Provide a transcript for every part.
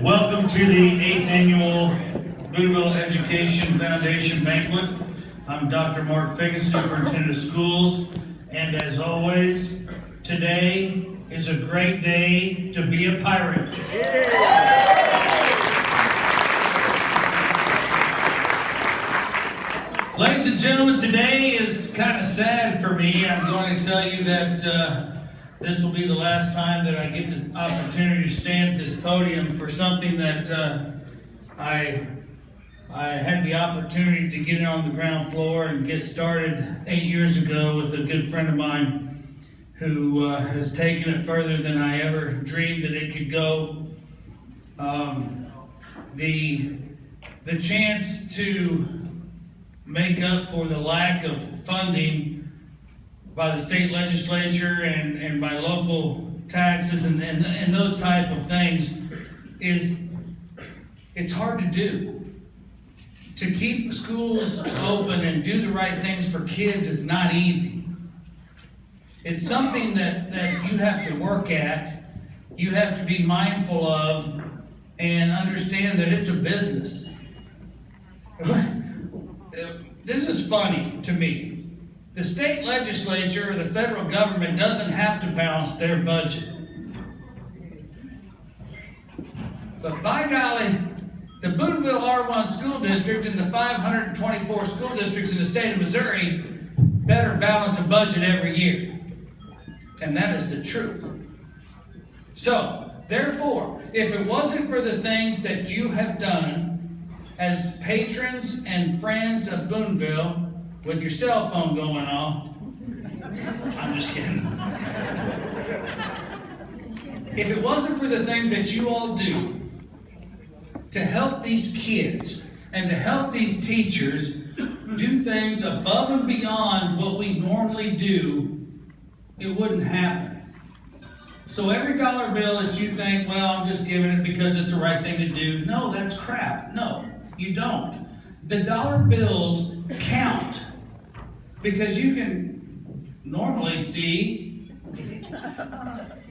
Welcome to the 8th Annual Boonville Education Foundation Banquet. I'm Dr. Mark Figgis, Superintendent of Schools, and as always, today is a great day to be a pirate. Ladies and gentlemen, today is kind of sad for me. I'm going to tell you that this will be the last time that I get the opportunity to stand at this podium for something that I had the opportunity to get on the ground floor and get started 8 years ago with a good friend of mine who has taken it further than I ever dreamed that it could go. The chance to make up for the lack of funding by the state legislature and by local taxes and those type of things it's hard to do. To keep schools open and do the right things for kids is not easy. It's something that you have to work at, you have to be mindful of, and understand that it's a business. This is funny to me. The state legislature or the federal government doesn't have to balance their budget. But by golly, the Boonville R1 school district and the 524 school districts in the state of Missouri better balance a budget every year. And that is the truth. So, therefore, if it wasn't for the things that you have done as patrons and friends of Boonville, with your cell phone going off, I'm just kidding. If it wasn't for the things that you all do to help these kids and to help these teachers do things above and beyond what we normally do, it wouldn't happen. So every dollar bill that you think, well, I'm just giving it because it's the right thing to do, no, that's crap. No, you don't. The dollar bills count because you can normally see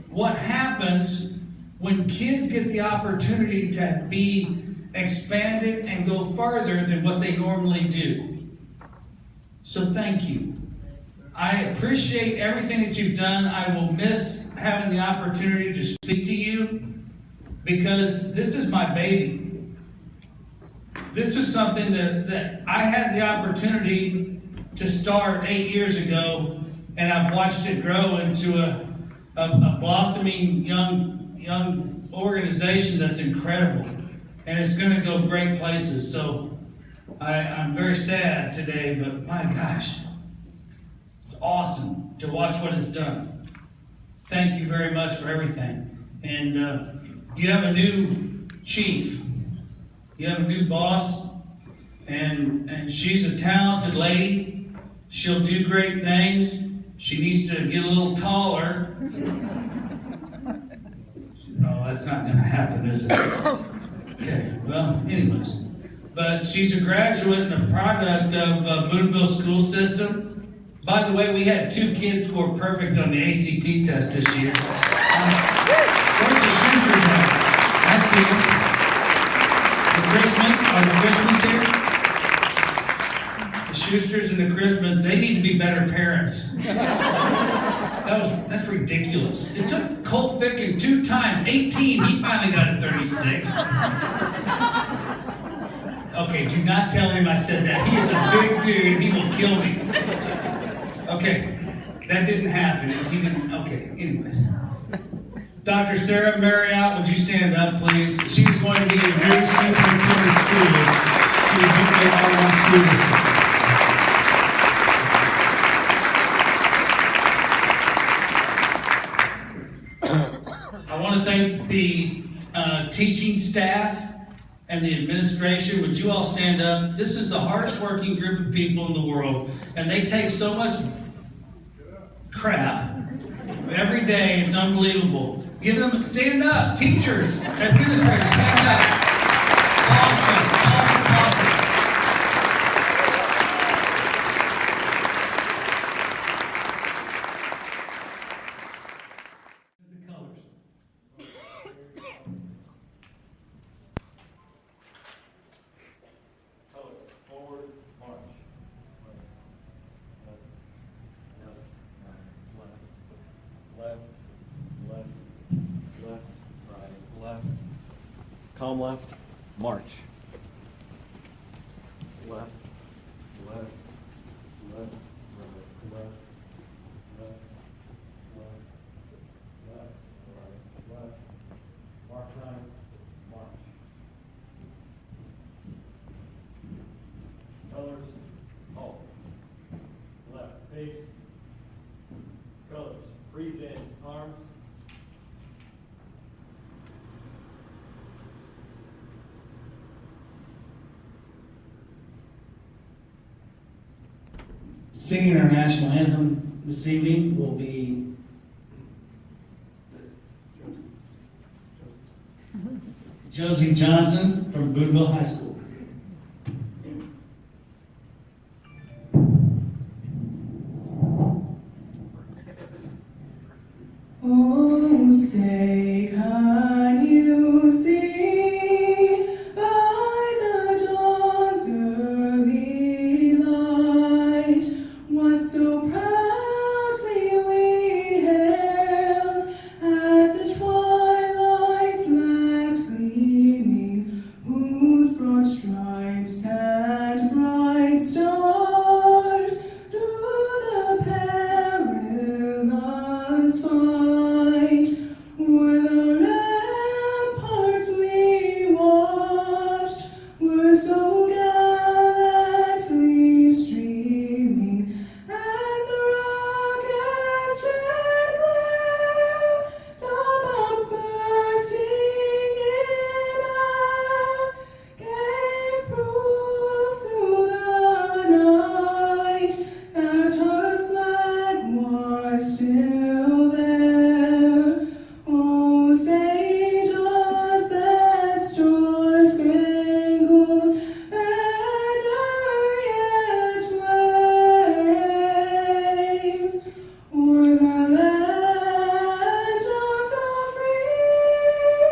what happens when kids get the opportunity to be expanded and go farther than what they normally do. So thank you. I appreciate everything that you've done. I will miss having the opportunity to speak to you because this is my baby. This is something that I had the opportunity to start 8 years ago, and I've watched it grow into a blossoming young organization that's incredible, and it's going to go great places. So I'm very sad today, but my gosh, it's awesome to watch what it's done. Thank you very much for everything. And you have a new chief. You have a new boss, and she's a talented lady. She'll do great things. She needs to get a little taller. No, that's not going to happen, is it? Okay, well, anyways. But she's a graduate and a product of Boonville school system. By the way, we had 2 kids score perfect on the ACT test this year. Where's the Schuster's at? I see them. Are the Christmas here? The Schusters and the Christmas, they need to be better parents. That's ridiculous. It took Colt Ficken 2 times, 18, he finally got a 36. Okay, do not tell him I said that. He is a big dude, he will kill me. Okay, that didn't happen. He didn't, okay, anyways. Dr. Sarah Marriott, would you stand up, please? She's going to be the new superintendent of schools to the Banquet R1 school district. I want to thank the teaching staff and the administration. Would you all stand up? This is the hardest working group of people in the world, and they take so much crap every day. It's unbelievable. Give them, stand up. Teachers, administrators, stand up. Awesome. The colors. left, calm left, march. Left, left, left, right, left, left, left, left, right, left, march right, march. Colors, halt. Left, face. Colors, breathe in, arms. Singing our national anthem this evening will be Josie Johnson from Boonville High School. Oh, say, can you see by the dawn's early light what so proudly we hailed at the twilight's last gleaming, whose broad stripes and bright stars through the perilous fight were the ramparts we watched, were so gallantly streaming, and the rocket's red glare, the bombs bursting in air, gave proof through the night that her flag was still there. Oh, say does that star-spangled banner yet wave o'er the land of the free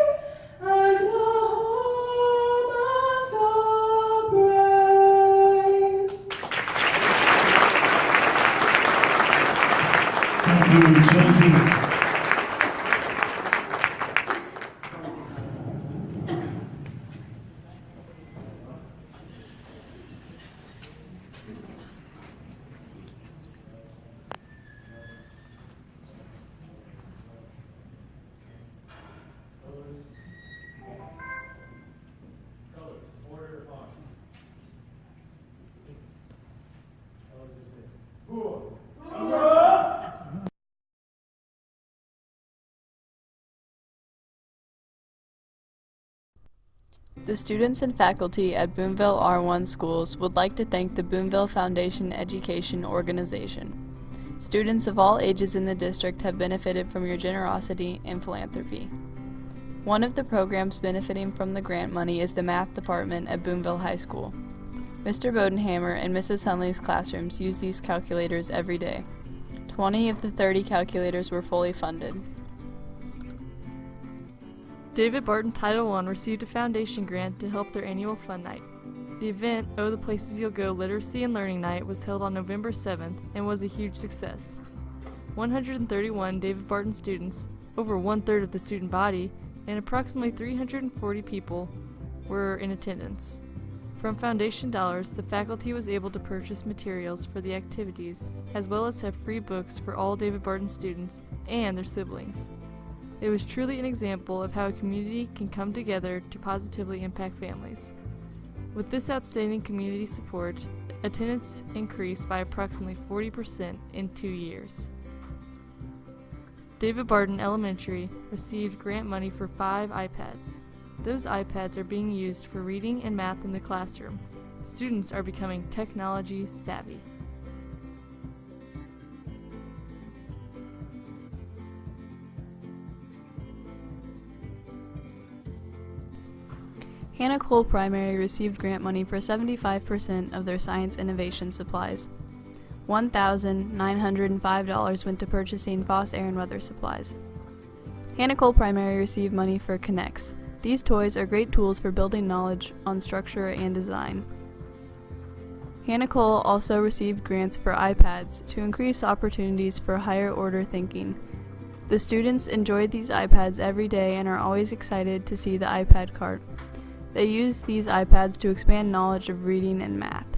and the home of the brave? Thank you, Josie. Colors, order, arms. Colors is this. Whoa. The students and faculty at Boonville R1 schools would like to thank the Boonville Foundation Education Organization. Students of all ages in the district have benefited from your generosity and philanthropy. One of the programs benefiting from the grant money is the math department at Boonville High School. Mr. Bodenhammer and Mrs. Hunley's classrooms use these calculators every day. 20 of the 30 calculators were fully funded. David Barton Title I received a foundation grant to help their annual fun night. The event, Oh the Places You'll Go Literacy and Learning Night, was held on November 7th and was a huge success. 131 David Barton students, over one-third of the student body, and approximately 340 people were in attendance. From foundation dollars, the faculty was able to purchase materials for the activities, as well as have free books for all David Barton students and their siblings. It was truly an example of how a community can come together to positively impact families. With this outstanding community support, attendance increased by approximately 40% in 2 years. David Barton Elementary received grant money for 5 iPads. Those iPads are being used for reading and math in the classroom. Students are becoming technology savvy. Hannah Cole Primary received grant money for 75% of their science innovation supplies. $1,905 went to purchasing Foss Air and Weather supplies. Hannah Cole Primary received money for Connects. These toys are great tools for building knowledge on structure and design. Hannah Cole also received grants for iPads to increase opportunities for higher order thinking. The students enjoy these iPads every day and are always excited to see the iPad cart. They use these iPads to expand knowledge of reading and math.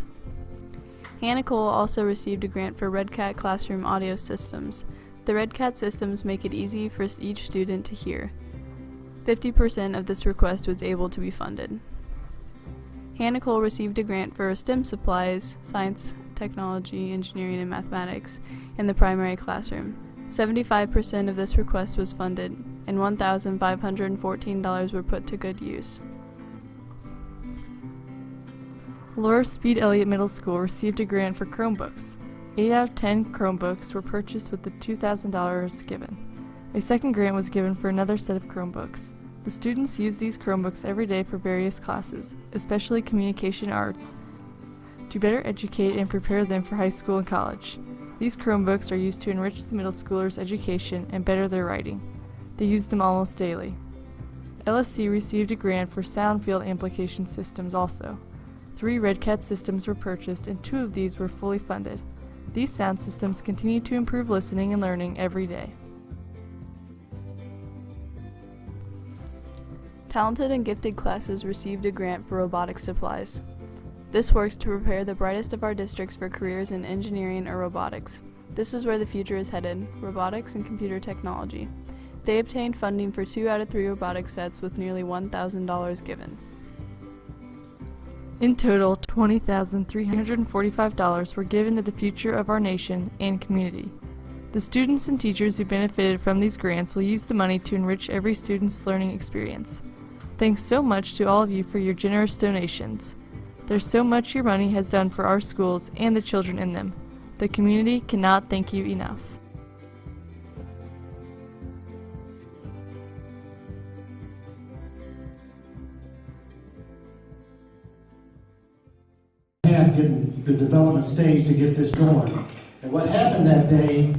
Hannah Cole also received a grant for Red Cat classroom audio systems. The Red Cat systems make it easy for each student to hear. 50% of this request was able to be funded. Hannah Cole received a grant for STEM supplies, science, technology, engineering, and mathematics in the primary classroom. 75% of this request was funded, and $1,514 were put to good use. Laura Speed Elliott Middle School received a grant for Chromebooks. 8 out of 10 Chromebooks were purchased with the $2,000 given. A second grant was given for another set of Chromebooks. The students use these Chromebooks every day for various classes, especially communication arts, to better educate and prepare them for high school and college. These Chromebooks are used to enrich the middle schoolers' education and better their writing. They use them almost daily. LSC received a grant for sound field amplification systems also. 3 Red Cat systems were purchased and 2 of these were fully funded. These sound systems continue to improve listening and learning every day. Talented and gifted classes received a grant for robotics supplies. This works to prepare the brightest of our districts for careers in engineering or robotics. This is where the future is headed, robotics and computer technology. They obtained funding for 2 out of 3 robotics sets with nearly $1,000 given. In total, $20,345 were given to the future of our nation and community. The students and teachers who benefited from these grants will use the money to enrich every student's learning experience. Thanks so much to all of you for your generous donations. There's so much your money has done for our schools and the children in them. The community cannot thank you enough. Getting the development stage to get this going. And what happened that day,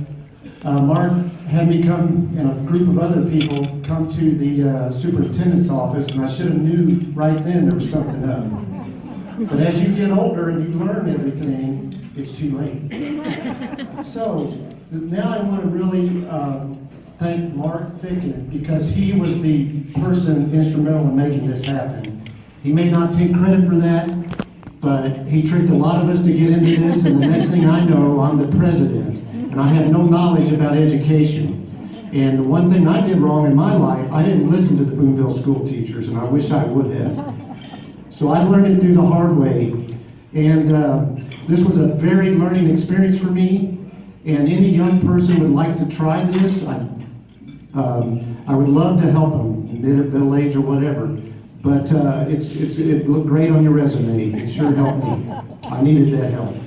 Mark had me come, and a group of other people come to the superintendent's office, and I should have knew right then there was something up. But as you get older and you learn everything, it's too late. So now I want to really thank Mark Ficken, because he was the person instrumental in making this happen. He may not take credit for that, but he tricked a lot of us to get into this, and the next thing I know, I'm the president, and I have no knowledge about education. And the one thing I did wrong in my life, I didn't listen to the Boonville school teachers, and I wish I would have. So I learned it through the hard way, and this was a very learning experience for me, and any young person would like to try this, I would love to help them, middle age or whatever. But it looked great on your resume. It sure helped me. I needed that help.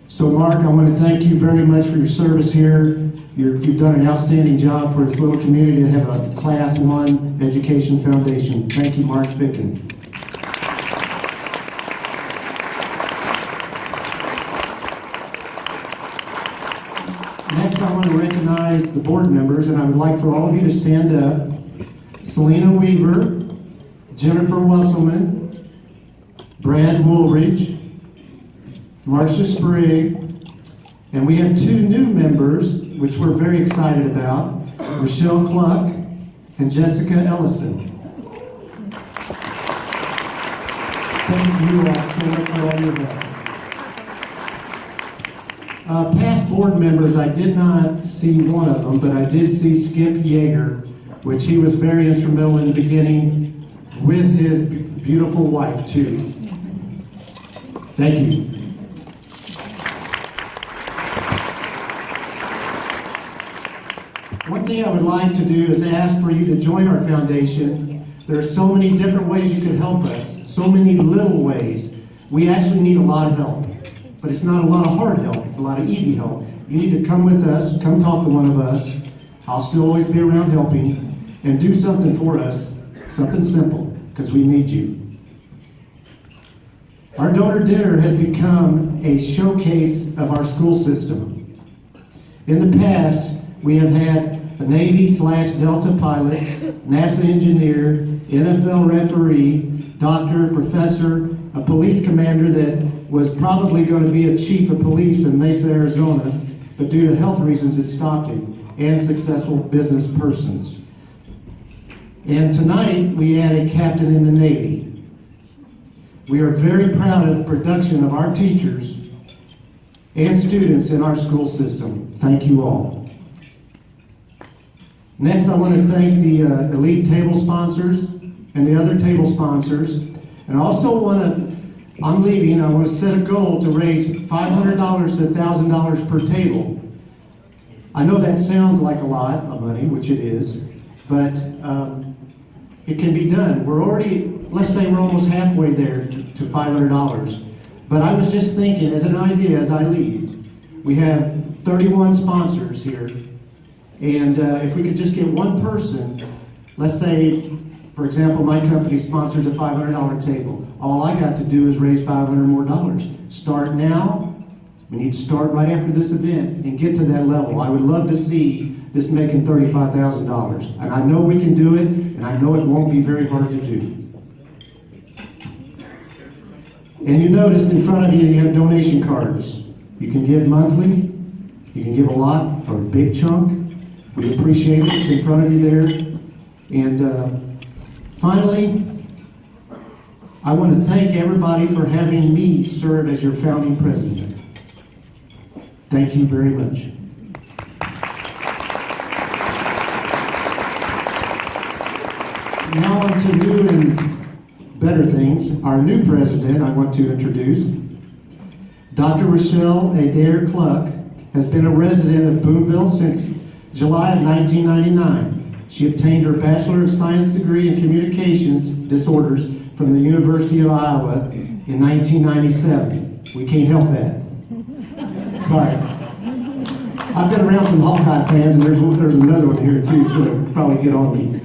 So Mark, I want to thank you very much for your service here. You've done an outstanding job for this little community to have a Class 1 education foundation. Thank you, Mark Ficken. Next, I want to recognize the board members, and I would like for all of you to stand up. Selena Weaver, Jennifer Wesselman, Brad Woolridge, Marcia Sprague, and we have 2 new members, which we're very excited about, Rochelle Cluck and Jessica Ellison. Thank you all so much for all your help. Past board members, I did not see one of them, but I did see Skip Yeager, which he was very instrumental in the beginning, with his beautiful wife, too. Thank you. One thing I would like to do is ask for you to join our foundation. There are so many different ways you could help us, so many little ways. We actually need a lot of help, but it's not a lot of hard help, it's a lot of easy help. You need to come with us, come talk to one of us. I'll still always be around helping, and do something for us, something simple, because we need you. Our donor dinner has become a showcase of our school system. In the past, we have had a Navy/Delta pilot, NASA engineer, NFL referee, doctor, professor, a police commander that was probably going to be a chief of police in Mesa, Arizona, but due to health reasons it stopped him. and successful business persons. And tonight, we added Captain in the Navy. We are very proud of the production of our teachers and students in our school system. Thank you all. Next, I want to thank the elite table sponsors and the other table sponsors. And I also want to, I'm leaving, I want to set a goal to raise $500 to $1,000 per table. I know that sounds like a lot of money, which it is, but it can be done. We're already, let's say we're almost halfway there to $500. But I was just thinking, as an idea, as I leave, we have 31 sponsors here, and if we could just get one person, let's say, for example, my company sponsors a $500 table. All I got to do is raise $500 more. Start now. We need to start right after this event and get to that level. I would love to see this making $35,000. And I know we can do it, and I know it won't be very hard to do. And you notice in front of you, you have donation cards. You can give monthly, you can give a lot or a big chunk. We appreciate it. It's in front of you there. And finally, I want to thank everybody for having me serve as your founding president. Thank you very much. Now on to new and better things. Our new president I want to introduce. Dr. Rochelle Adair Cluck has been a resident of Boonville since July of 1999. She obtained her Bachelor of Science degree in Communications Disorders from the University of Iowa in 1997. We can't help that. Sorry. I've been around some Hawkeye fans, and there's another one here too, who's going to probably get on me.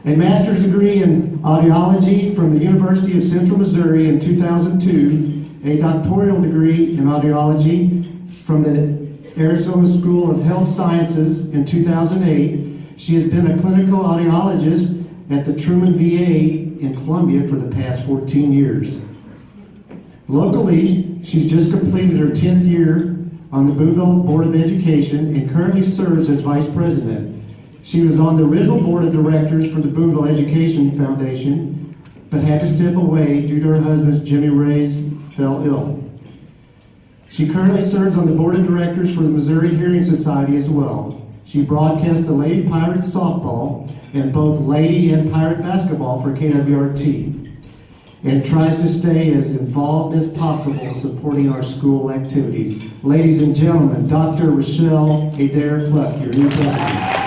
A master's degree in audiology from the University of Central Missouri in 2002, a doctoral degree in audiology from the Arizona School of Health Sciences in 2008. She has been a clinical audiologist at the Truman VA in Columbia for the past 14 years. Locally, she's just completed her 10th year on the Boonville Board of Education and currently serves as vice president. She was on the original board of directors for the Boonville Education Foundation, but had to step away due to her husband Jimmy Ray's fell ill. She currently serves on the board of directors for the Missouri Hearing Society as well. She broadcasts the Lady Pirates softball and both lady and pirate basketball for KWRT, and tries to stay as involved as possible supporting our school activities. Ladies and gentlemen, Dr. Rochelle Adair Cluck, your new president.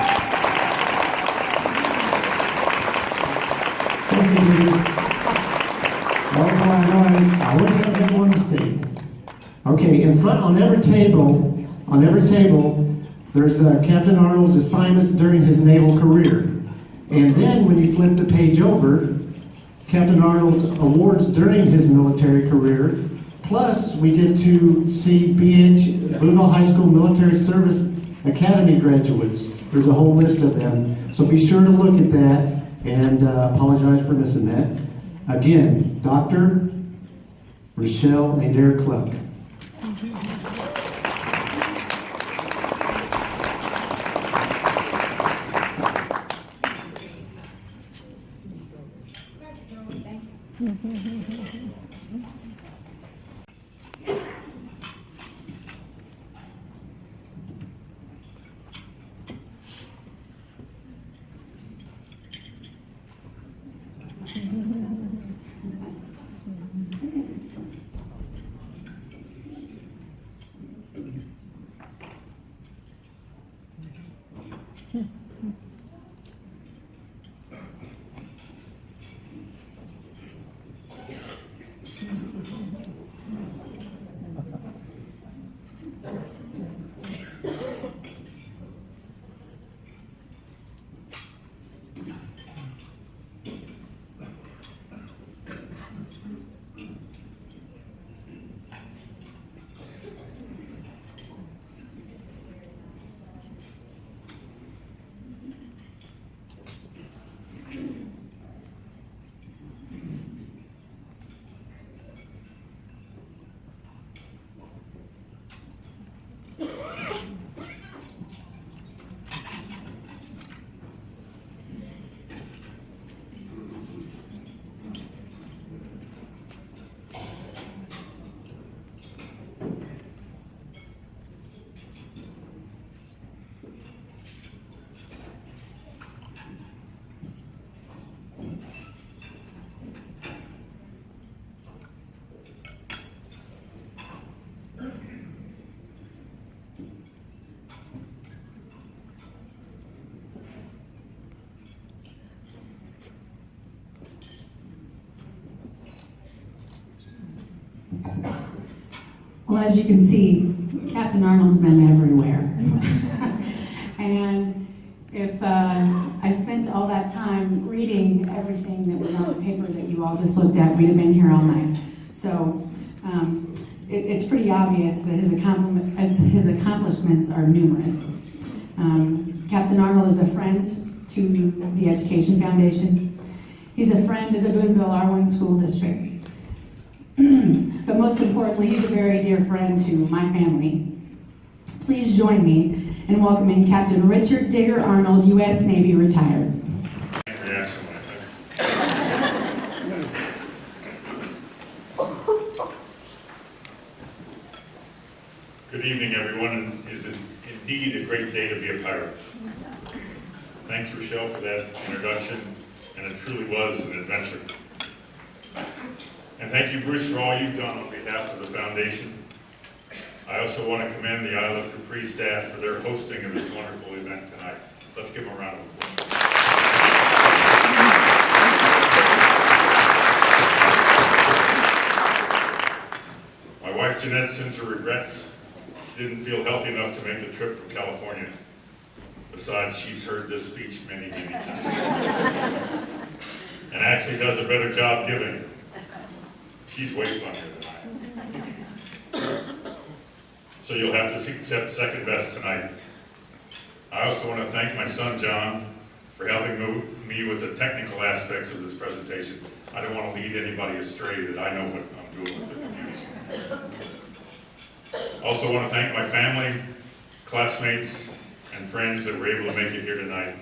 Thank you, Judy. I wasn't going to make one mistake. Okay, in front on every table, there's Captain Arnold's assignments during his naval career. And then when you flip the page over, Captain Arnold's awards during his military career, plus we get to see Boonville High School Military Service Academy graduates. There's a whole list of them. So be sure to look at that, and apologize for missing that. Again, Dr. Rochelle Adair Cluck. Well, as you can see, Captain Arnold's been everywhere. And if I spent all that time reading everything that was on the paper that you all just looked at, we'd have been here all night. So it's pretty obvious that his accomplishments are numerous. Captain Arnold is a friend to the Education Foundation. He's a friend of the Boonville R1 School District. But most importantly, he's a very dear friend to my family. Please join me in welcoming Captain Richard Digger Arnold, U.S. Navy, retired. Reaction, I think. Good evening, everyone. It is indeed a great day to be a pirate. Thanks, Rochelle, for that introduction, and it truly was an adventure. And thank you, Bruce, for all you've done on behalf of the foundation. I also want to commend the Isle of Capri staff for their hosting of this wonderful event tonight. Let's give them a round of applause. My wife Jeanette sends her regrets. She didn't feel healthy enough to make the trip from California. Besides, she's heard this speech many, many times. And actually does a better job giving it. She's way funnier than I am. So you'll have to accept second best tonight. I also want to thank my son, John, for helping me with the technical aspects of this presentation. I don't want to lead anybody astray that I know what I'm doing with the computers. Also want to thank my family, classmates, and friends that were able to make it here tonight.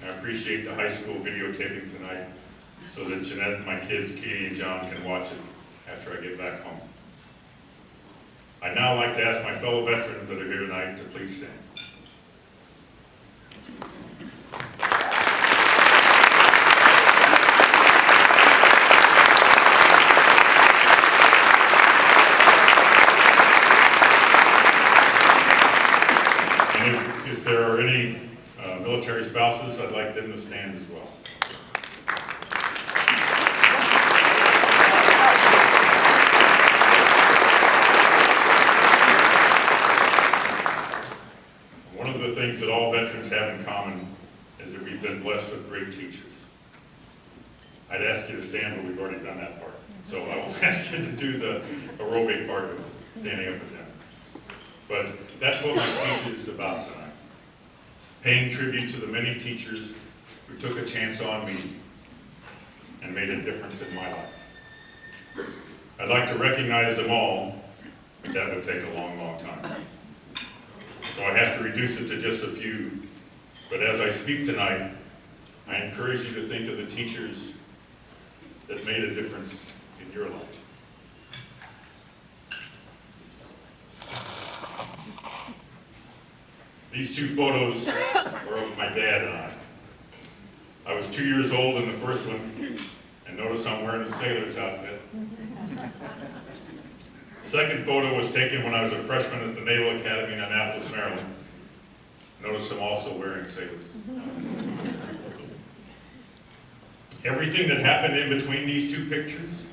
And I appreciate the high school videotaping tonight so that Jeanette and my kids, Katie and John, can watch it after I get back home. I'd now like to ask my fellow veterans that are here tonight to please stand. And if there are any military spouses, I'd like them to stand as well. Things that all veterans have in common is that we've been blessed with great teachers. I'd ask you to stand, but we've already done that part. So I will ask you to do the aerobic part of standing up and down. But that's what my speech is about tonight. Paying tribute to the many teachers who took a chance on me and made a difference in my life. I'd like to recognize them all, but that would take a long, long time. So I have to reduce it to just a few. But as I speak tonight, I encourage you to think of the teachers that made a difference in your life. These two photos are of my dad and I. I was 2 years old in the first one, and notice I'm wearing a sailor's outfit. Second photo was taken when I was a freshman at the Naval Academy in Annapolis, Maryland. Notice I'm also wearing sailors. Everything that happened in between these two pictures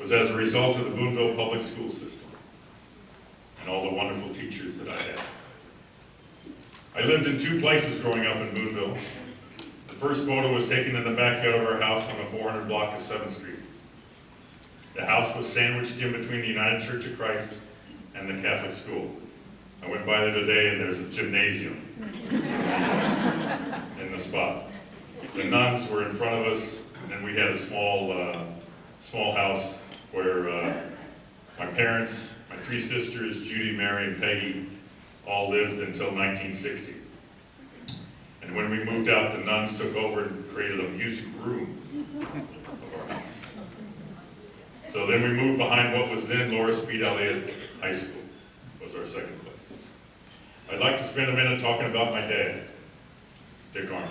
was as a result of the Boonville public school system and all the wonderful teachers that I had. I lived in two places growing up in Boonville. The first photo was taken in the backyard of our house on the 400 block of 7th Street. The house was sandwiched in between the United Church of Christ and the Catholic school. I went by there today and there's a gymnasium in the spot. The nuns were in front of us, and we had a small house where my parents, my three sisters, Judy, Mary, and Peggy, all lived until 1960. And when we moved out, the nuns took over and created a music room of our house. So then we moved behind what was then Laura Speed Elliott High School, was our second place. I'd like to spend a minute talking about my dad, Dick Arnold.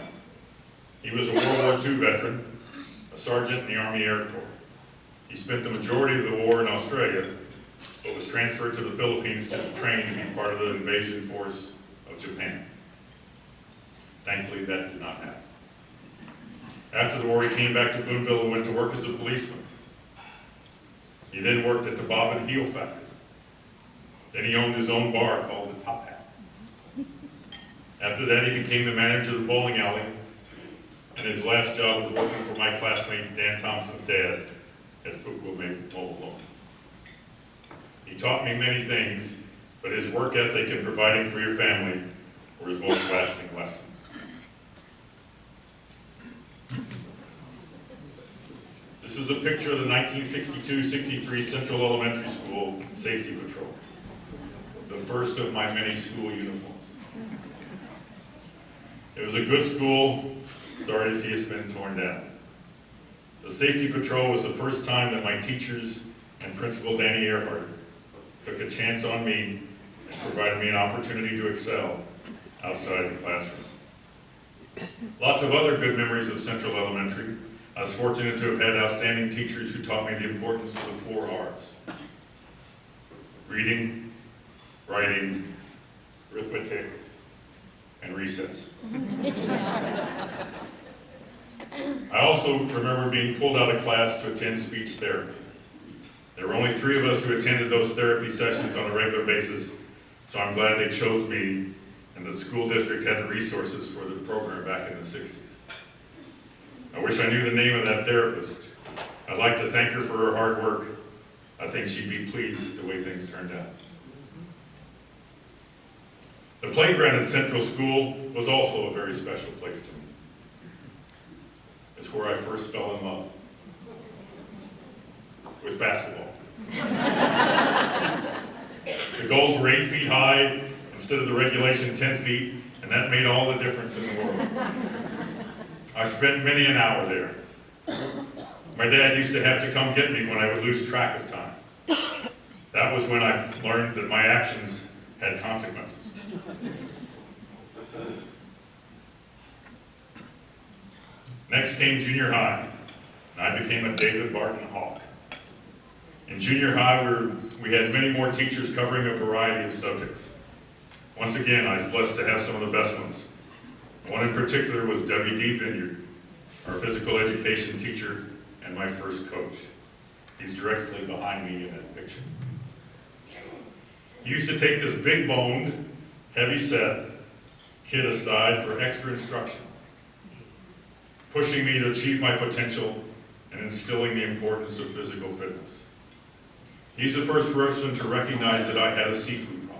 He was a World War II veteran, a sergeant in the Army Air Corps. He spent the majority of the war in Australia, but was transferred to the Philippines to train to be part of the invasion force of Japan. Thankfully, that did not happen. After the war, he came back to Boonville and went to work as a policeman. He then worked at the Bob and Heel factory Then he owned his own bar called the Top Hat. After that, he became the manager of the bowling alley, and his last job was working for my classmate Dan Thompson's dad at Fuqua Mobile Home. He taught me many things, but his work ethic and providing for your family were his most lasting lessons. This is a picture of the 1962-63 Central Elementary School Safety Patrol, the first of my many school uniforms. It was a good school. Sorry to see it's been torn down. The Safety Patrol was the first time that my teachers and Principal Danny Earhart took a chance on me and provided me an opportunity to excel outside the classroom. Lots of other good memories of Central Elementary. I was fortunate to have had outstanding teachers who taught me the importance of the 4 R's. Reading, writing, arithmetic, and recess. I also remember being pulled out of class to attend speech therapy. There were only 3 of us who attended those therapy sessions on a regular basis, so I'm glad they chose me and the school district had the resources for the program back in the 60s. I wish I knew the name of that therapist. I'd like to thank her for her hard work. I think she'd be pleased with the way things turned out. The playground at Central School was also a very special place to me. It's where I first fell in love with basketball. The goals were 8 feet high instead of the regulation 10 feet, and that made all the difference in the world. I spent many an hour there. My dad used to have to come get me when I would lose track of time. That was when I learned that my actions had consequences. Next came junior high, and I became a David Barton Hawk. In junior high, we had many more teachers covering a variety of subjects. Once again, I was blessed to have some of the best ones. One in particular was W.D. Vineyard, our physical education teacher and my first coach. He's directly behind me in that picture. He used to take this big-boned, heavy-set kid aside for extra instruction, pushing me to achieve my potential and instilling the importance of physical fitness. He's the first person to recognize that I had a seafood problem.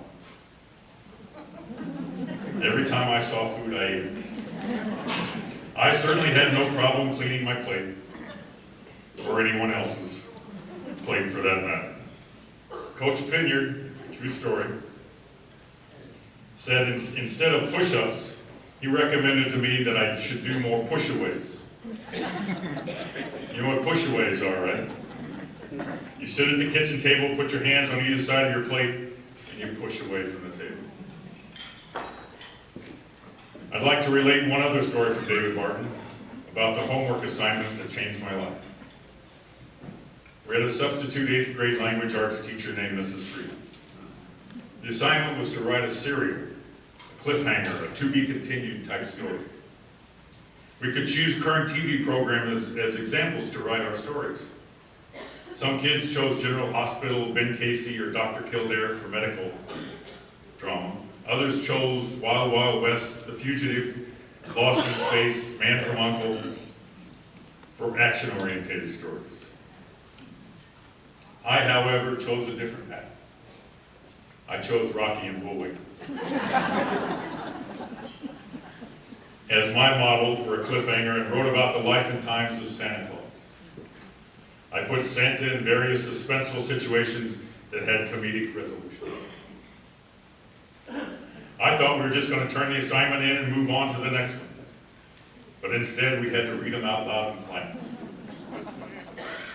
Every time I saw food, I ate it. I certainly had no problem cleaning my plate, or anyone else's plate for that matter. Coach Vineyard, true story, said instead of push-ups, he recommended to me that I should do more push-aways. You know what push-aways are, right? You sit at the kitchen table, put your hands on either side of your plate, and you push away from the table. I'd like to relate one other story from David Barton about the homework assignment that changed my life. We had a substitute 8th grade language arts teacher named Mrs. Freeman. The assignment was to write a serial, a cliffhanger, a to-be-continued type story. We could choose current TV programs as examples to write our stories. Some kids chose General Hospital, Ben Casey, or Dr. Kildare for medical drama. Others chose Wild Wild West, The Fugitive, Lost in Space, Man from U.N.C.L.E. for action-oriented stories. I, however, chose a different path. I chose Rocky and Bullwinkle as my model for a cliffhanger and wrote about the life and times of Santa Claus. I put Santa in various suspenseful situations that had comedic resolution. I thought we were just going to turn the assignment in and move on to the next one. But instead, we had to read them out loud in class.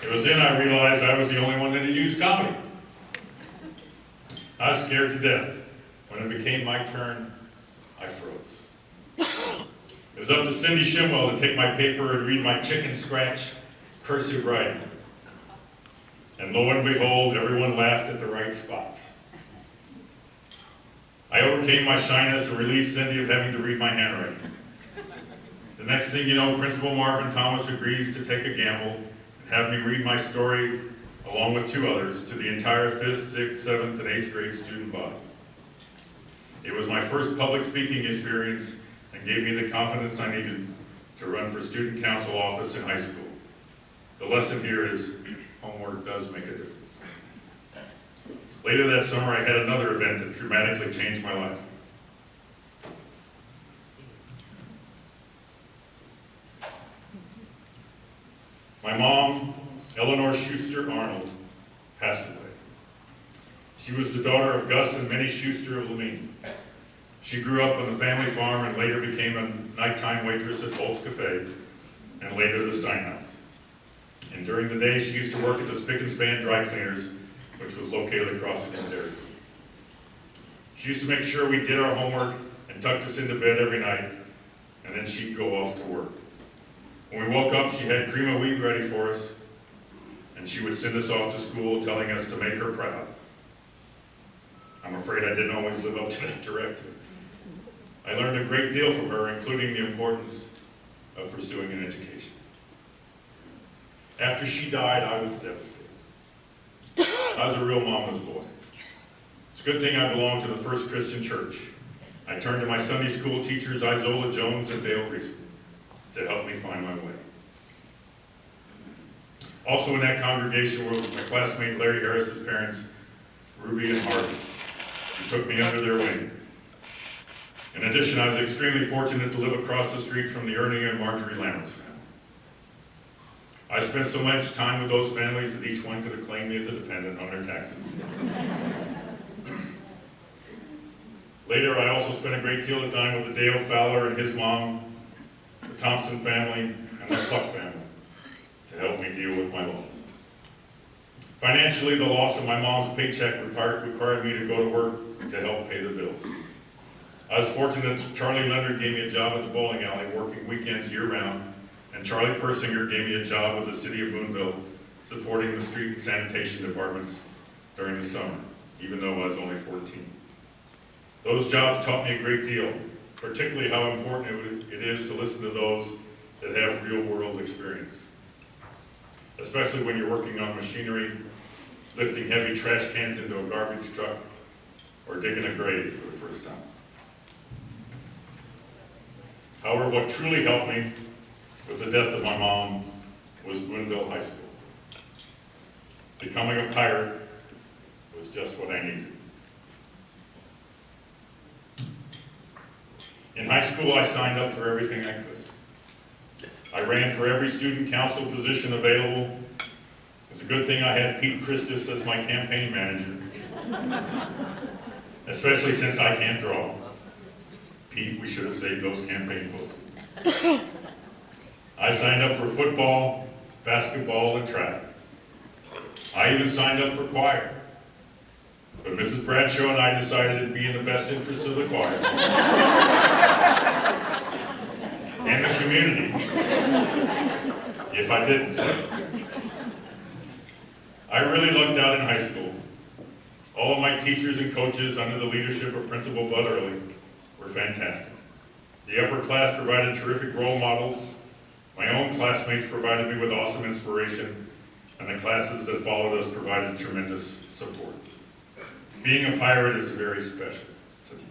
It was then I realized I was the only one that had used comedy. I was scared to death. When it became my turn, I froze. It was up to Cindy Shimwell to take my paper and read my chicken scratch cursive writing. And lo and behold, everyone laughed at the right spots. I overcame my shyness and relieved Cindy of having to read my handwriting. The next thing you know, Principal Marvin Thomas agrees to take a gamble and have me read my story along with 2 others, to the entire 5th, 6th, 7th, and 8th grade student body. It was my first public speaking experience and gave me the confidence I needed to run for student council office in high school. The lesson here is homework does make a difference. Later that summer, I had another event that dramatically changed my life. My mom, Eleanor Schuster Arnold, passed away. She was the daughter of Gus and Minnie Schuster of Lamine. She grew up on the family farm and later became a nighttime waitress at Bolt's Cafe and later the Steinhaus. And during the day, she used to work at the Spick and Span Dry Cleaners, which was located across the cafeteria. She used to make sure we did our homework and tucked us into bed every night, and then she'd go off to work. When we woke up, she had cream of wheat ready for us, and she would send us off to school telling us to make her proud. I'm afraid I didn't always live up to that directive. I learned a great deal from her, including the importance of pursuing an education. After she died, I was devastated. I was a real mama's boy. It's a good thing I belonged to the First Christian Church. I turned to my Sunday school teachers, Isola Jones and Dale Reese, to help me find my way. Also in that congregation was my classmate Larry Harris's parents, Ruby and Harvey, who took me under their wing. In addition, I was extremely fortunate to live across the street from the Ernie and Marjorie Lammers family. I spent so much time with those families that each one could have claimed me as a dependent on their taxes. Later, I also spent a great deal of time with the Dale Fowler and his mom, the Thompson family, and the Pluck family to help me deal with my loss. Financially, the loss of my mom's paycheck required me to go to work to help pay the bills. I was fortunate that Charlie Leonard gave me a job at the bowling alley, working weekends year-round, and Charlie Persinger gave me a job with the city of Boonville, supporting the street and sanitation departments during the summer, even though I was only 14. Those jobs taught me a great deal, particularly how important it is to listen to those that have real-world experience, especially when you're working on machinery, lifting heavy trash cans into a garbage truck, or digging a grave for the first time. However, what truly helped me with the death of my mom was Boonville High School. Becoming a pirate was just what I needed. In high school, I signed up for everything I could. I ran for every student council position available. It's a good thing I had Pete Christus as my campaign manager, especially since I can't draw. Pete, we should have saved those campaign votes. I signed up for football, basketball, and track. I even signed up for choir. But Mrs. Bradshaw and I decided it'd be in the best interest of the choir and the community if I didn't sing. I really lucked out in high school. All of my teachers and coaches under the leadership of Principal Bud Early were fantastic. The upper class provided terrific role models. My own classmates provided me with awesome inspiration, and the classes that followed us provided tremendous support. Being a pirate is very special to me.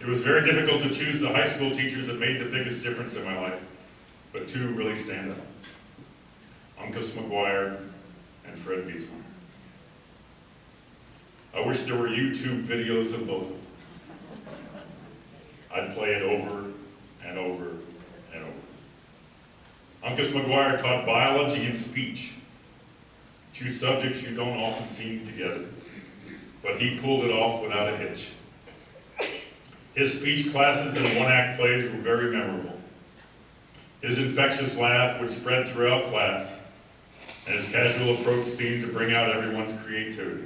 It was very difficult to choose the high school teachers that made the biggest difference in my life, but 2 really stand out. Uncas McGuire and Fred Biesmeyer. I wish there were YouTube videos of both of them. I'd play it over and over and over. Uncas McGuire taught biology and speech, 2 subjects you don't often see together, but he pulled it off without a hitch. His speech classes and one-act plays were very memorable. His infectious laugh would spread throughout class, and his casual approach seemed to bring out everyone's creativity.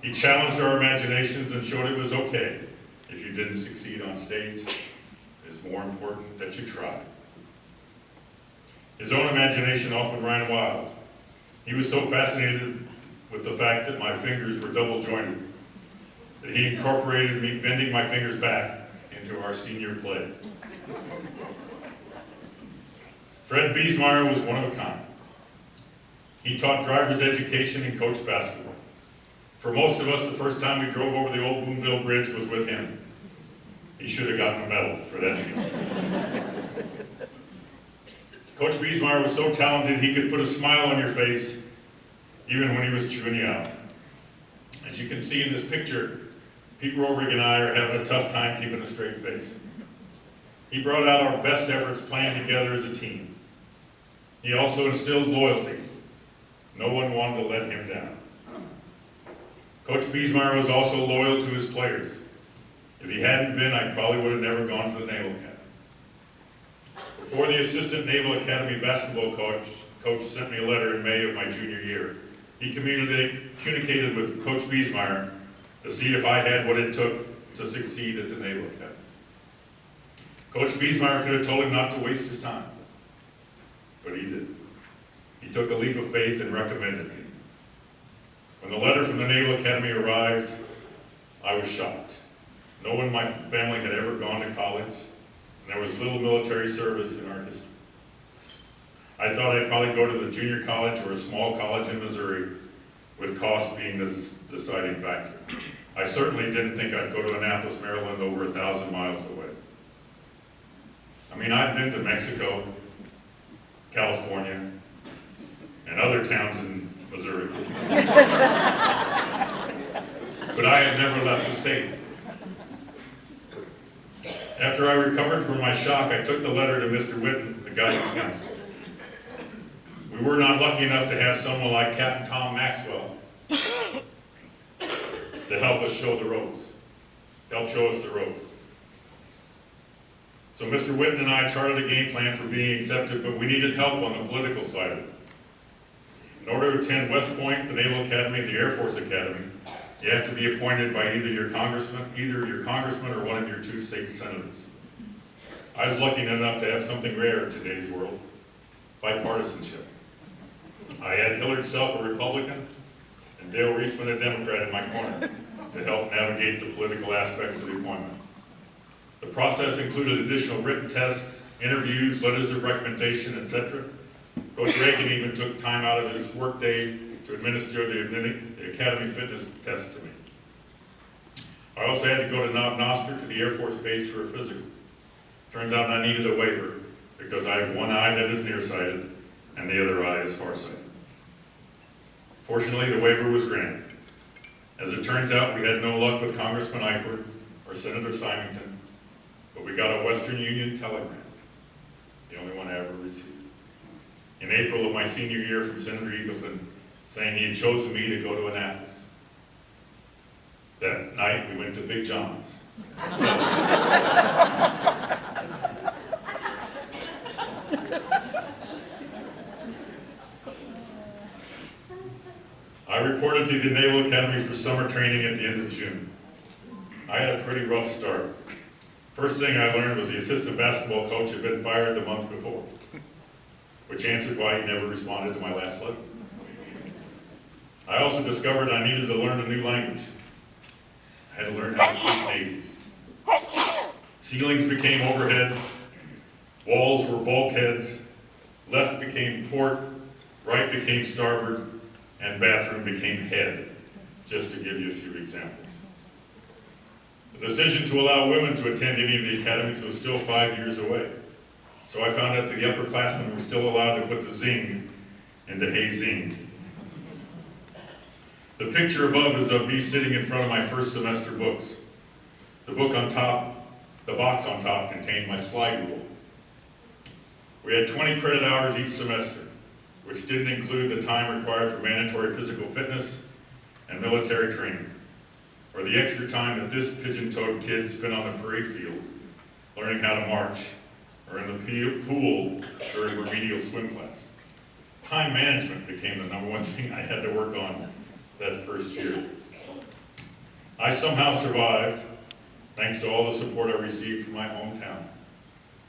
He challenged our imaginations and showed it was okay if you didn't succeed on stage. It's more important that you tried. His own imagination often ran wild. He was so fascinated with the fact that my fingers were double jointed that he incorporated me bending my fingers back into our senior play. Fred Biesmeyer was one of a kind. He taught driver's education and coached basketball. For most of us, the first time we drove over the old Boonville Bridge was with him. He should have gotten a medal for that feat. Coach Biesmeyer was so talented he could put a smile on your face even when he was chewing you out. As you can see in this picture, Pete Rovrig and I are having a tough time keeping a straight face. He brought out our best efforts playing together as a team. He also instilled loyalty. No one wanted to let him down. Coach Biesmeyer was also loyal to his players. If he hadn't been, I probably would have never gone to the Naval Academy. Before the Assistant Naval Academy basketball coach sent me a letter in May of my junior year, he communicated with Coach Biesmeyer to see if I had what it took to succeed at the Naval Academy. Coach Biesmeyer could have told him not to waste his time, but he did. He took a leap of faith and recommended me. When the letter from the Naval Academy arrived, I was shocked. No one in my family had ever gone to college, and there was little military service in our history. I thought I'd probably go to the junior college or a small college in Missouri, with cost being the deciding factor. I certainly didn't think I'd go to Annapolis, Maryland, over 1,000 miles away. I mean, I've been to Mexico, California, and other towns in Missouri. But I had never left the state. After I recovered from my shock, I took the letter to Mr. Whitten, the guidance counselor. We were not lucky enough to have someone like Captain Tom Maxwell to help us show the ropes, help show us the ropes. So Mr. Whitten and I charted a game plan for being accepted, but we needed help on the political side of it. In order to attend West Point, the Naval Academy, and the Air Force Academy, you have to be appointed by either your congressman or one of your two state senators. I was lucky enough to have something rare in today's world, bipartisanship. I had Hillard Selk, a Republican, and Dale Reisman, a Democrat, in my corner to help navigate the political aspects of the appointment. The process included additional written tests, interviews, letters of recommendation, etc. Coach Reagan even took time out of his workday to administer the Academy fitness test to me. I also had to go to Knob Noster to the Air Force Base for a physical. Turns out I needed a waiver because I have one eye that is nearsighted and the other eye is farsighted. Fortunately, the waiver was granted. As it turns out, we had no luck with Congressman Eichert or Senator Symington, but we got a Western Union telegram, the only one I ever received, in April of my senior year from Senator Eagleton, saying he had chosen me to go to Annapolis. That night, we went to Big John's. I reported to the Naval Academy for summer training at the end of June. I had a pretty rough start. First thing I learned was the assistant basketball coach had been fired the month before, which answered why he never responded to my last letter. I also discovered I needed to learn a new language. I had to learn how to speak Navy. Ceilings became overhead, walls were bulkheads, left became port, right became starboard, and bathroom became head, just to give you a few examples. The decision to allow women to attend any of the academies was still 5 years away. So I found out that the upperclassmen were still allowed to put the zing into hey zing. The picture above is of me sitting in front of my first semester books. The box on top contained my slide rule. We had 20 credit hours each semester, which didn't include the time required for mandatory physical fitness and military training, or the extra time that this pigeon-toed kid spent on the parade field learning how to march, or in the pool during remedial swim class. Time management became the number one thing I had to work on that first year. I somehow survived, thanks to all the support I received from my hometown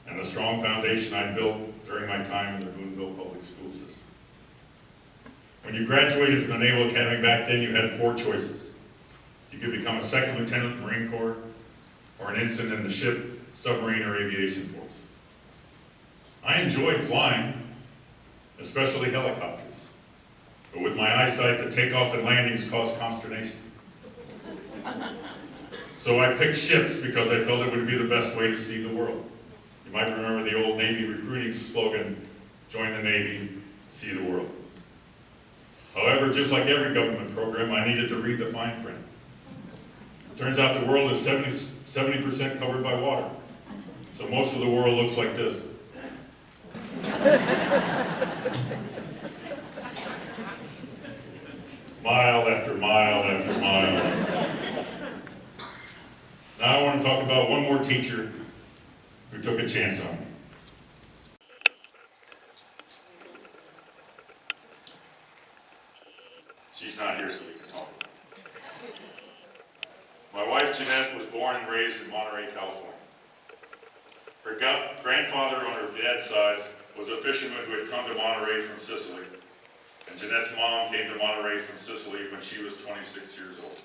and the strong foundation I built during my time in the Boonville public school system. When you graduated from the Naval Academy back then, you had 4 choices. You could become a second lieutenant in the Marine Corps, or an ensign in the ship, submarine, or aviation force. I enjoyed flying, especially helicopters. But with my eyesight, the takeoff and landings caused consternation. So I picked ships because I felt it would be the best way to see the world. You might remember the old Navy recruiting slogan, join the Navy, see the world. However, just like every government program, I needed to read the fine print. Turns out the world is 70% covered by water. So most of the world looks like this. Mile after mile after mile after mile. Now I want to talk about one more teacher who took a chance on me. She's not here, so we can talk about it. My wife Jeanette was born and raised in Monterey, California. Her grandfather on her dad's side was a fisherman who had come to Monterey from Sicily, and Jeanette's mom came to Monterey from Sicily when she was 26 years old.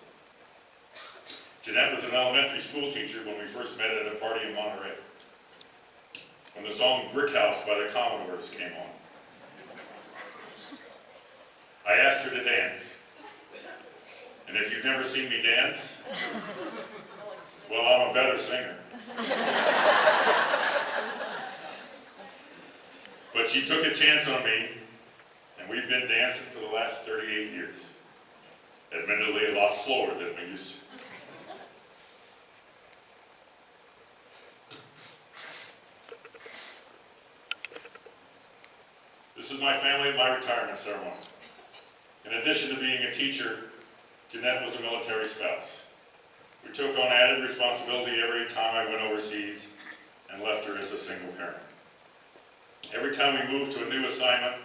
Jeanette was an elementary school teacher when we first met at a party in Monterey, when the song Brick House by the Commodores came on. I asked her to dance, and if you've never seen me dance, well, I'm a better singer. But she took a chance on me, and we've been dancing for the last 38 years. Admittedly, a lot slower than we used to. This is my family at my retirement ceremony. In addition to being a teacher, Jeanette was a military spouse. We took on added responsibility every time I went overseas and left her as a single parent. Every time we moved to a new assignment,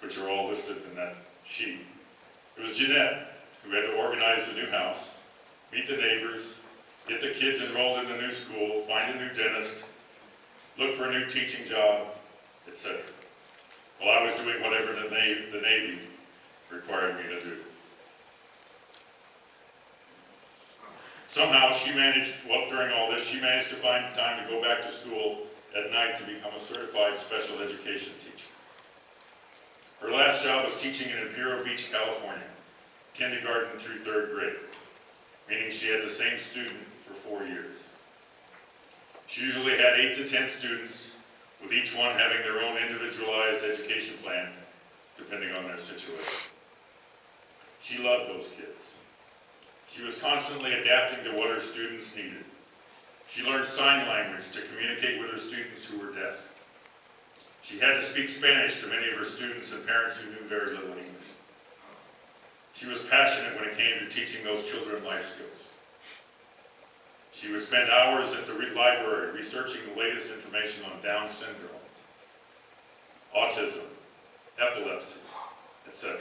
which are all listed in that sheet, it was Jeanette who had to organize the new house, meet the neighbors, get the kids enrolled in the new school, find a new dentist, look for a new teaching job, etc. While I was doing whatever the Navy required me to do. Somehow during all this, she managed to find time to go back to school at night to become a certified special education teacher. Her last job was teaching in Imperial Beach, California, kindergarten through 3rd grade, meaning she had the same student for 4 years. She usually had 8 to 10 students, with each one having their own individualized education plan, depending on their situation. She loved those kids. She was constantly adapting to what her students needed. She learned sign language to communicate with her students who were deaf. She had to speak Spanish to many of her students and parents who knew very little English. She was passionate when it came to teaching those children life skills. She would spend hours at the library researching the latest information on Down syndrome, autism, epilepsy, etc.,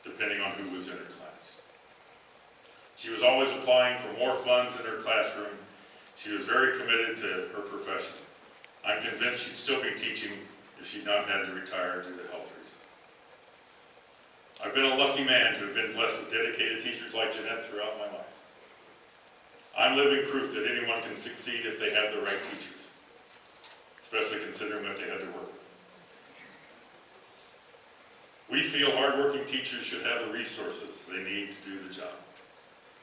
depending on who was in her class. She was always applying for more funds in her classroom. She was very committed to her profession. I'm convinced she'd still be teaching if she'd not had to retire due to health reasons. I've been a lucky man to have been blessed with dedicated teachers like Jeanette throughout my life. I'm living proof that anyone can succeed if they have the right teachers, especially considering what they had to work with. We feel hardworking teachers should have the resources they need to do the job.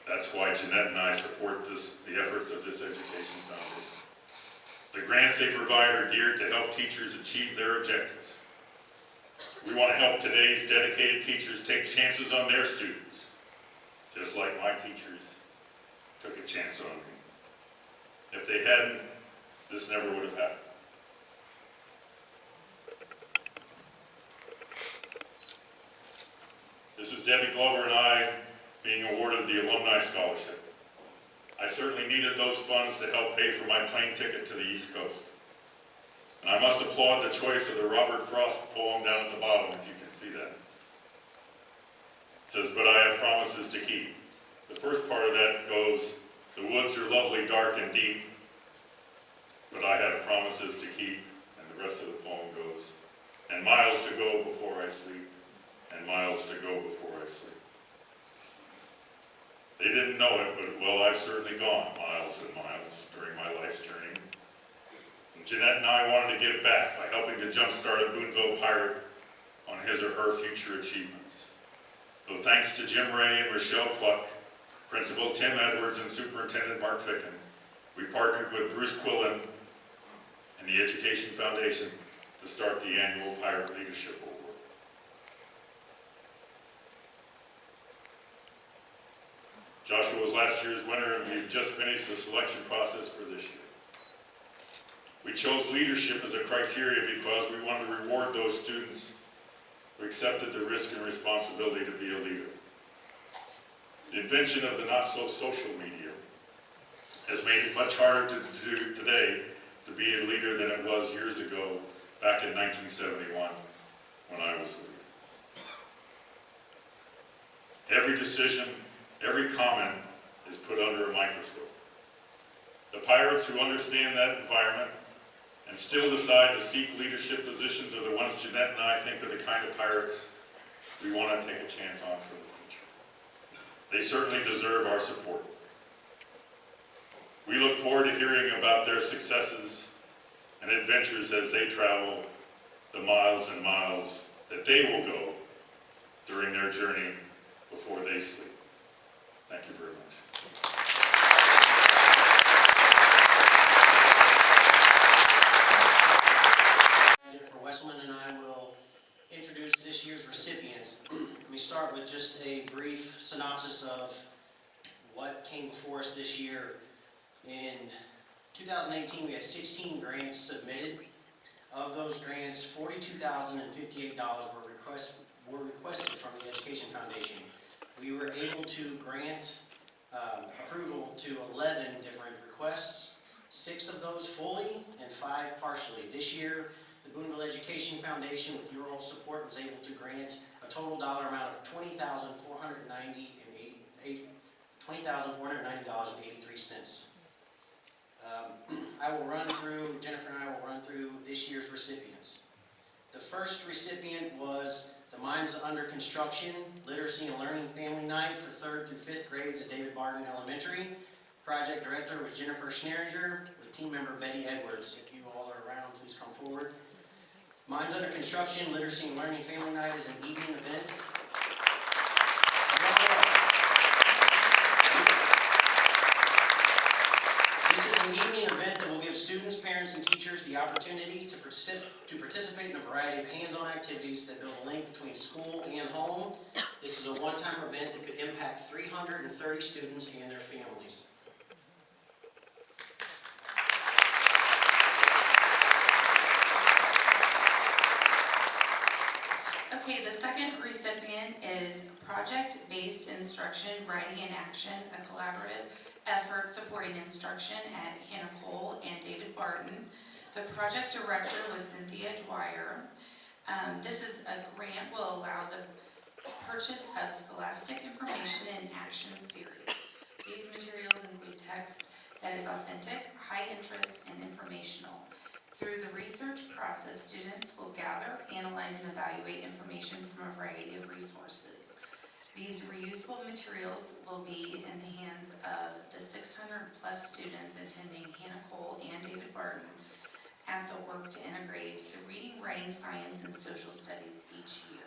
That's why Jeanette and I support the efforts of this Education Foundation. The grants they provide are geared to help teachers achieve their objectives. We want to help today's dedicated teachers take chances on their students, just like my teachers took a chance on me. If they hadn't, this never would have happened. This is Debbie Glover and I being awarded the Alumni Scholarship. I certainly needed those funds to help pay for my plane ticket to the East Coast. And I must applaud the choice of the Robert Frost poem down at the bottom, if you can see that. It says, "But I have promises to keep." The first part of that goes, "The woods are lovely, dark, and deep, but I have promises to keep." And the rest of the poem goes, "And miles to go before I sleep, and miles to go before I sleep." They didn't know it, but well, I've certainly gone miles and miles during my life's journey. And Jeanette and I wanted to give back by helping to jumpstart a Boonville Pirate on on his or her future achievements. So thanks to Jim Ray and Rochelle Cluck, Principal Tim Edwards, and Superintendent Mark Ficken, we partnered with Bruce Quillen and the Education Foundation to start the annual Pirate Leadership Award. Joshua was last year's winner, and we've just finished the selection process for this year. We chose leadership as a criteria because we wanted to reward those students who accepted the risk and responsibility to be a leader. The invention of the not-so-social media has made it much harder to do today to be a leader than it was years ago, back in 1971, when I was a leader. Every decision, every comment is put under a microscope. The pirates who understand that environment and still decide to seek leadership positions are the ones Jeanette and I think are the kind of pirates we want to take a chance on for the future. They certainly deserve our support. We look forward to hearing about their successes and adventures as they travel the miles and miles that they will go during their journey before they sleep. Thank you very much. Jennifer Wesselman and I will introduce this year's recipients. Let me start with just a brief synopsis of what came before us this year. In 2018, we had 16 grants submitted. Of those grants, $42,058 were requested from the Education Foundation. We were able to grant approval to 11 different requests, 6 of those fully and 5 partially. This year, the Boonville Education Foundation, with your all support, was able to grant a total dollar amount of $20,490.83. Jennifer and I will run through this year's recipients. The first recipient was the Minds Under Construction Literacy and Learning Family Night for 3rd through 5th grades at David Barton Elementary. Project director was Jennifer Schneringer with team member Betty Edwards. If you all are around, please come forward. Minds Under Construction Literacy and Learning Family Night is an evening event. This is an evening event that will give students, parents, and teachers the opportunity to participate in a variety of hands-on activities that build a link between school and home. This is a one-time event that could impact 330 students and their families. Okay, the second recipient is Project-Based Instruction Writing in Action, a collaborative effort supporting instruction at Hannah Cole and David Barton. The project director was Cynthia Dwyer. This is a grant will allow the purchase of scholastic information and action series. These materials include text that is authentic, high interest, and informational. Through the research process, students will gather, analyze, and evaluate information from a variety of resources. These reusable materials will be in the hands of the 600 plus students attending Hannah Cole and David Barton at the work to integrate the reading, writing, science, and social studies each year.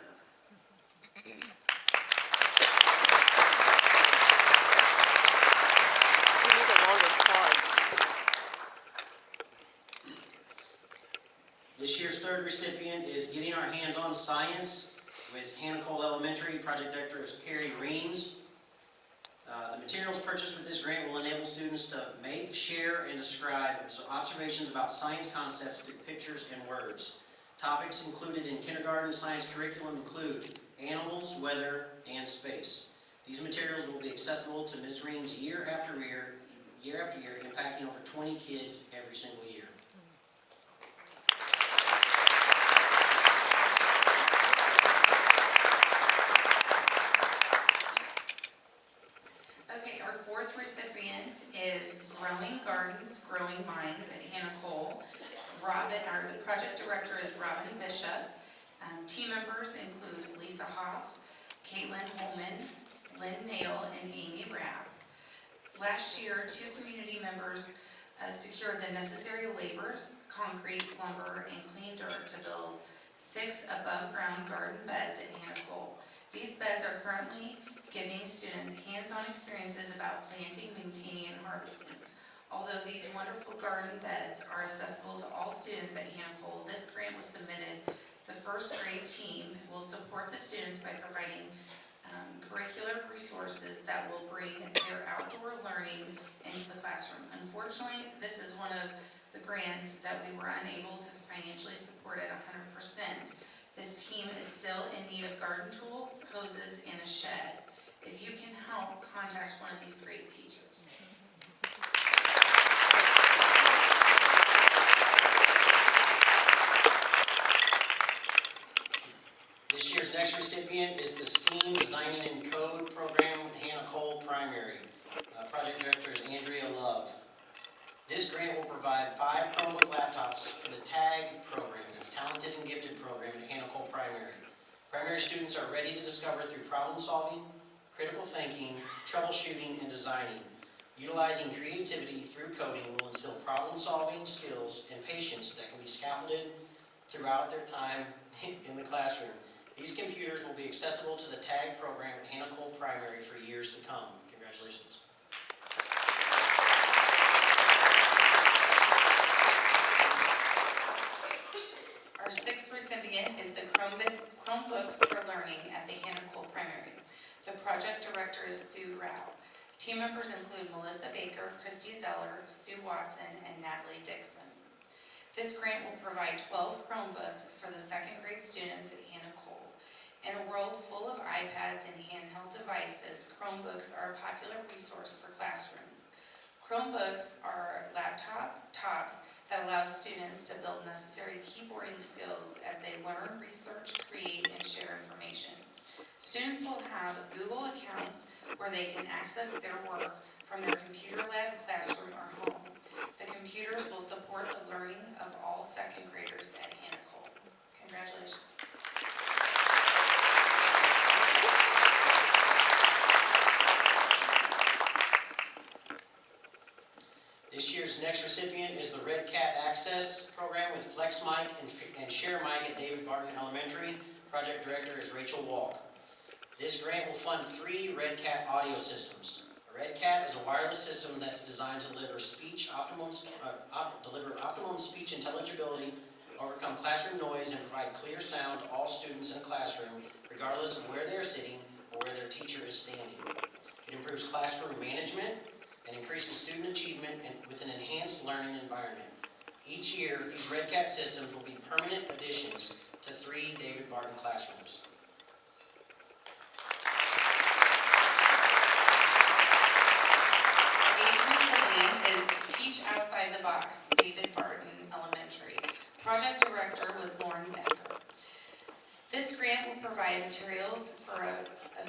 This year's third recipient is Getting Our Hands on Science with Hannah Cole Elementary. Project director is Carrie Reams. The materials purchased with this grant will enable students to make, share, and describe observations about science concepts through pictures and words. Topics included in kindergarten science curriculum include animals, weather, and space. These materials will be accessible to Ms. Reams year after year, impacting over 20 kids every single year. Okay, our fourth recipient is Growing Gardens, Growing Minds at Hannah Cole. The project director is Robin Bishop. Team members include Lisa Hoff, Caitlin Holman, Lynn Nail, and Amy Rapp. Last year, 2 community members secured the necessary labors, concrete, lumber, and clean dirt to build 6 above-ground garden beds at Hannah Cole. These beds are currently giving students hands-on experiences about planting, maintaining, and harvesting. Although these wonderful garden beds are accessible to all students at Hannah Cole, this grant was submitted. The first grade team will support the students by providing curricular resources that will bring their outdoor learning into the classroom. Unfortunately, this is one of the grants that we were unable to financially support at 100%. This team is still in need of garden tools, hoses, and a shed. If you can help, contact one of these great teachers. This year's next recipient is the STEAM Designing and Code program at Hannah Cole Primary. Project Director is Andrea Love. This grant will provide 5 Chromebook laptops for the TAG program, that's Talented and Gifted program at Hannah Cole Primary. Primary students are ready to discover through problem solving, critical thinking, troubleshooting, and designing. Utilizing creativity through coding will instill problem solving skills and patience that can be scaffolded throughout their time in the classroom. These computers will be accessible to the TAG program at Hannah Cole Primary for years to come. Congratulations. Our 6th recipient is the Chromebooks for Learning at the Hannah Cole Primary. The project director is Sue Rao. Team members include Melissa Baker, Christy Zeller, Sue Watson, and Natalie Dixon. This grant will provide 12 Chromebooks for the 2nd grade students at Hannah Cole. In a world full of iPads and handheld devices, Chromebooks are a popular resource for classrooms. Chromebooks are laptops that allow students to build necessary keyboarding skills as they learn, research, create, and share information. Students will have Google accounts where they can access their work from their computer lab, classroom, or home. The computers will support the learning of all 2nd graders at Hannah Cole. Congratulations. This year's next recipient is the Red Cat Access program with Flex Mic and Share Mic at David Barton Elementary. Project Director is Rachel Walk. This grant will fund 3 Red Cat audio systems. A Red Cat is a wireless system that's designed to deliver optimum speech intelligibility, overcome classroom noise, and provide clear sound to all students in a classroom, regardless of where they are sitting or where their teacher is standing. It improves classroom management and increases student achievement with an enhanced learning environment. Each year, these Red Cat systems will be permanent additions to 3 David Barton classrooms. The 8th recipient is Teach Outside the Box, David Barton Elementary. Project Director was Lauren Becker. This grant will provide materials for a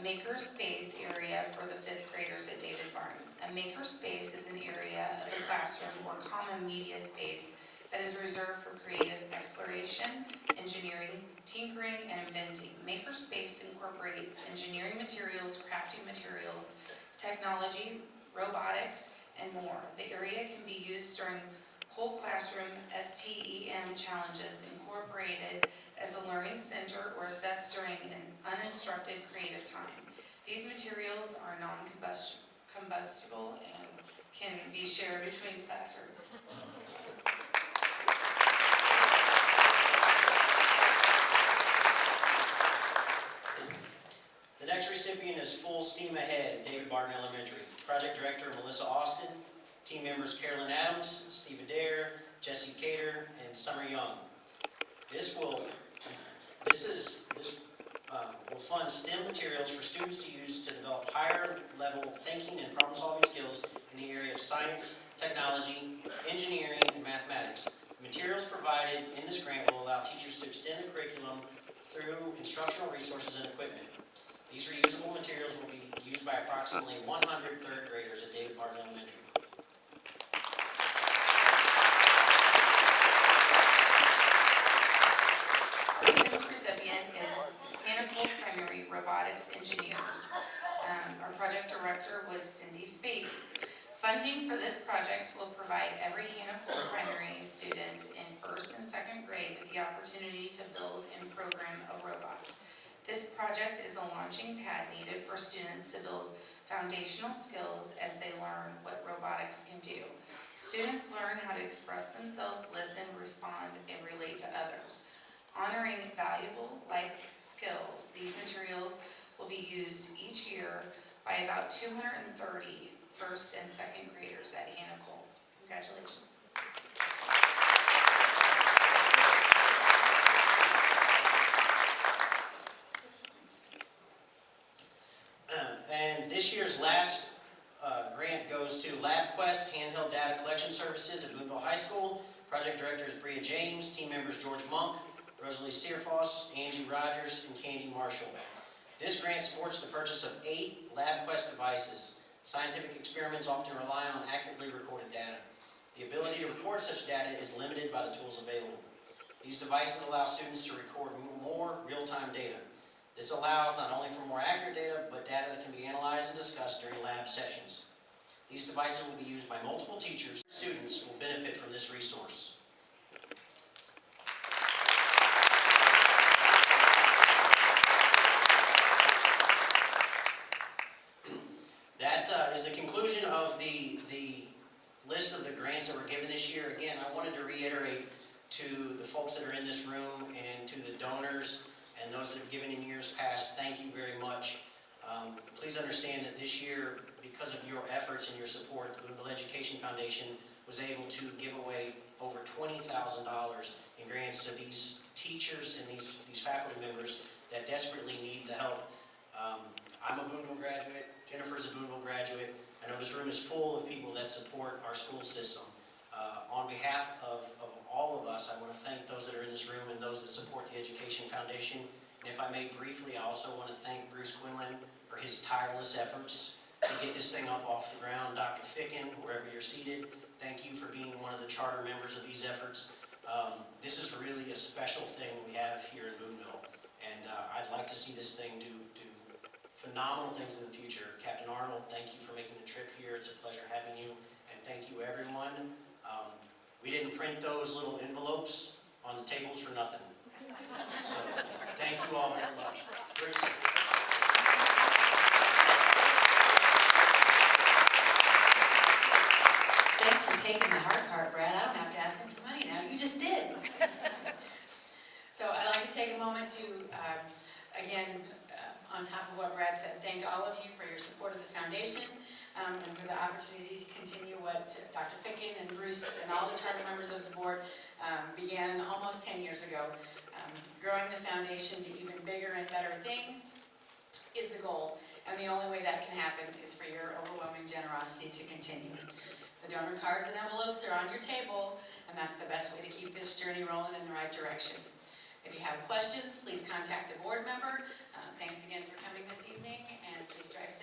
makerspace area for the 5th graders at David Barton. A makerspace is an area of the classroom or common media space that is reserved for creative exploration, engineering, tinkering, and inventing. Makerspace incorporates engineering materials, crafting materials, technology, robotics, and more. The area can be used during whole classroom STEM challenges, incorporated as a learning center, or assessed during an uninstructed creative time. These materials are non-combustible and can be shared between classrooms. The next recipient is Full Steam Ahead at David Barton Elementary. Project Director Melissa Austin. Team members Carolyn Adams, Steve Adair, Jesse Cater, and Summer Young. This will fund STEM materials for students to use to develop higher level thinking and problem solving skills in the area of science, technology, engineering, and mathematics. The materials provided in this grant will allow teachers to extend the curriculum through instructional resources and equipment. These reusable materials will be used by approximately 100 3rd graders at David Barton Elementary. Our 7th recipient is Hannah Cole Primary Robotics Engineers. Our project director was Cindy Spady. Funding for this project will provide every Hannah Cole primary student in 1st and 2nd grade with the opportunity to build and program a robot. This project is a launching pad needed for students to build foundational skills as they learn what robotics can do. Students learn how to express themselves, listen, respond, and relate to others. Honoring valuable life skills, these materials will be used each year by about 230 1st and 2nd graders at Hannah Cole. Congratulations. And this year's last grant goes to LabQuest Handheld Data Collection Services at Boonville High School. Project director is Bria James, team members George Monk, Rosalie Searfoss, Angie Rogers, and Candy Marshall. This grant supports the purchase of 8 LabQuest devices. Scientific experiments often rely on accurately recorded data. The ability to record such data is limited by the tools available. These devices allow students to record more real-time data. This allows not only for more accurate data, but data that can be analyzed and discussed during lab sessions. These devices will be used by multiple teachers. Students will benefit from this resource. That is the conclusion of the list of the grants that were given this year. Again, I wanted to reiterate to the folks that are in this room and to the donors and those that have given in years past, thank you very much. Please understand that this year, because of your efforts and your support, the Boonville Education Foundation was able to give away over $20,000 in grants to these teachers and these faculty members that desperately need the help. I'm a Boonville graduate. Jennifer's a Boonville graduate. I know this room is full of people that support our school system. On behalf of all of us, I want to thank those that are in this room and those that support the Education Foundation. And if I may briefly, I also want to thank Bruce Quinlan for his tireless efforts to get this thing up off the ground. Dr. Ficken, wherever you're seated, thank you for being one of the charter members of these efforts. This is really a special thing we have here in Boonville, and I'd like to see this thing do phenomenal things in the future. Captain Arnold, thank you for making the trip here. It's a pleasure having you, and thank you everyone. We didn't print those little envelopes on the tables for nothing. So, thank you all very much. Bruce. Thanks for taking the hard part, Brad. I don't have to ask him for money now. You just did. So I'd like to take a moment to, again, on top of what Brad said, thank all of you for your support of the foundation and for the opportunity to continue what Dr. Ficken and Bruce and all the charter members of the board began almost 10 years ago. Growing the foundation to even bigger and better things is the goal, and the only way that can happen is for your overwhelming generosity to continue. The donor cards and envelopes are on your table, and that's the best way to keep this journey rolling in the right direction. If you have questions, please contact a board member. Thanks again for coming this evening, and please drive safe.